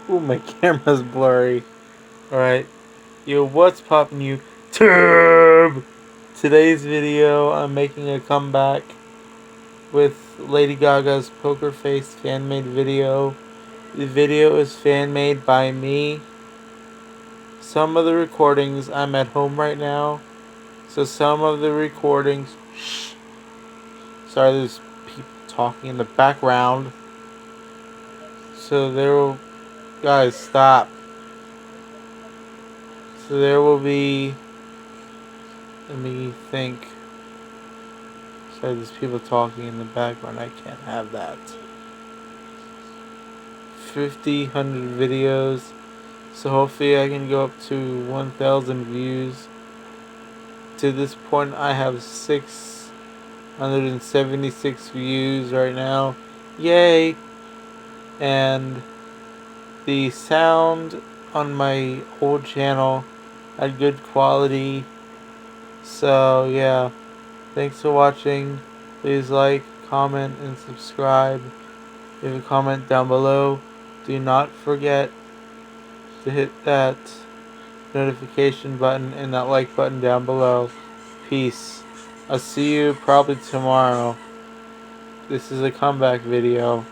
Ooh, my camera's blurry. Alright. Yo, what's poppin' YouTube? Today's video, I'm making a comeback with Lady Gaga's Poker Face fan-made video. The video is fan-made by me. Some of the recordings, I'm at home right now. So some of the recordings... Shh. Sorry, there's people talking in the background. So there will... Guys, stop. So there will be... Let me think. Sorry, there's people talking in the background. I can't have that. 50, 100 videos. So hopefully I can go up to 1,000 views. To this point, I have 676 views right now. Yay! And the sound on my old channel had good quality. So yeah, thanks for watching. Please like, comment, and subscribe. Leave a comment down below. Do not forget to hit that notification button and that like button down below. Peace. I'll see you probably tomorrow. This is a comeback video.